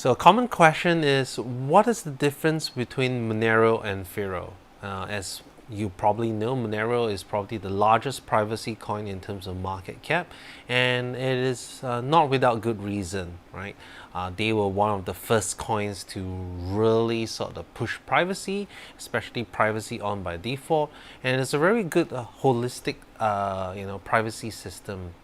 So a common question is, what is the difference between Monero and Firo? As you probably know, Monero is probably the largest privacy coin in terms of market cap, and it is not without good reason, right? They were one of the first coins to really sort of push privacy, especially privacy on by default, and it's a very good holistic, privacy system.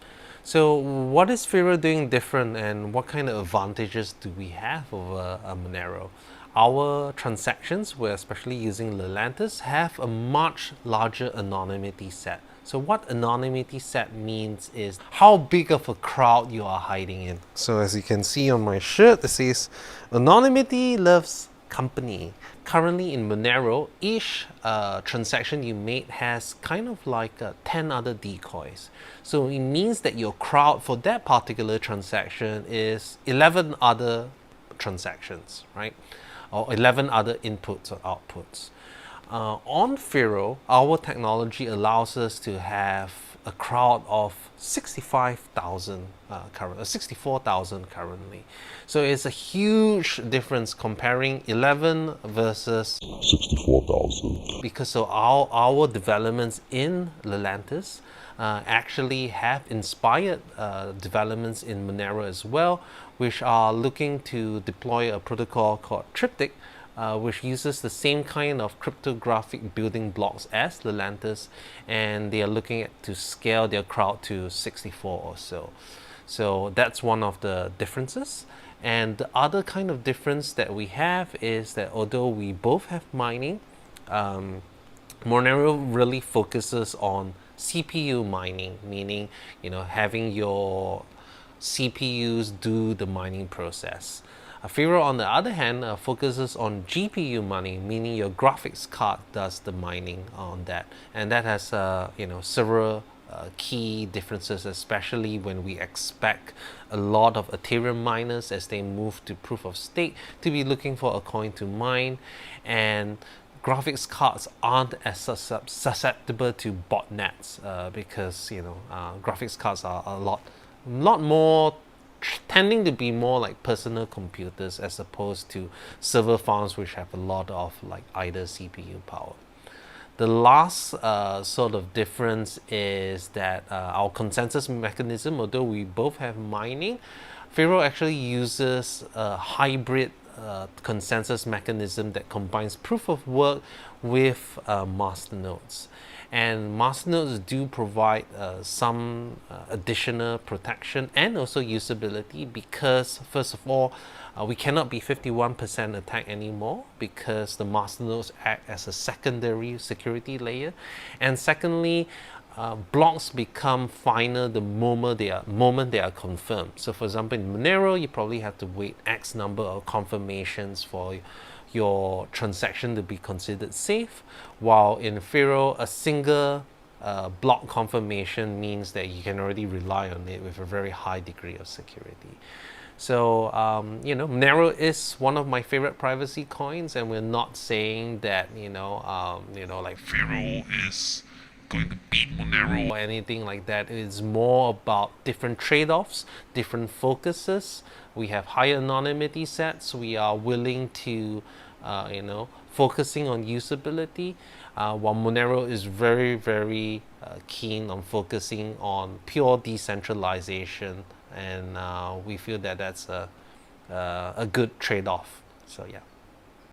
So what is Firo doing different, and what kind of advantages do we have over Monero? Our transactions, we're especially using Lelantus, have a much larger anonymity set. So what anonymity set means is how big of a crowd you are hiding in. So as you can see on my shirt, it says anonymity loves company. Currently in Monero, each transaction you made has kind of like 10 other decoys. So it means that your crowd for that particular transaction is 11 other transactions, right? Or 11 other inputs or outputs. On Firo, our technology allows us to have a crowd of 64,000 currently. So it's a huge difference comparing 11 versus 64,000. because of our developments in Lelantus actually have inspired developments in Monero as well, which are looking to deploy a protocol called Triptych, which uses the same kind of cryptographic building blocks as Lelantus, and they are looking at to scale their crowd to 64 or so. So that's one of the differences. And the other kind of difference that we have is that although we both have mining, Monero really focuses on CPU mining, meaning having your CPUs do the mining process. Firo, on the other hand, focuses on GPU mining, meaning your graphics card does the mining on that, and that has several key differences, especially when we expect a lot of Ethereum miners as they move to proof of stake to be looking for a coin to mine, and graphics cards aren't as susceptible to botnets because graphics cards are a lot more tending to be more like personal computers as opposed to server farms which have a lot of like idle CPU power. The last sort of difference is that our consensus mechanism, although we both have mining, Firo actually uses a hybrid consensus mechanism that combines proof of work with masternodes. And masternodes do provide some additional protection and also usability because, first of all, we cannot be 51% attacked anymore because the masternodes act as a secondary security layer. And secondly, blocks become final the moment they are confirmed. So for example, in Monero, you probably have to wait X number of confirmations for your transaction to be considered safe, while in Firo, a single block confirmation means that you can already rely on it with a very high degree of security. So, Monero is one of my favorite privacy coins, and we're not saying that, like Firo is going to beat Monero or anything like that. It's more about different trade-offs, different focuses. We have higher anonymity sets. We are willing to, focusing on usability, while Monero is very, very keen on focusing on pure decentralization, and we feel that that's a good trade-off. So yeah.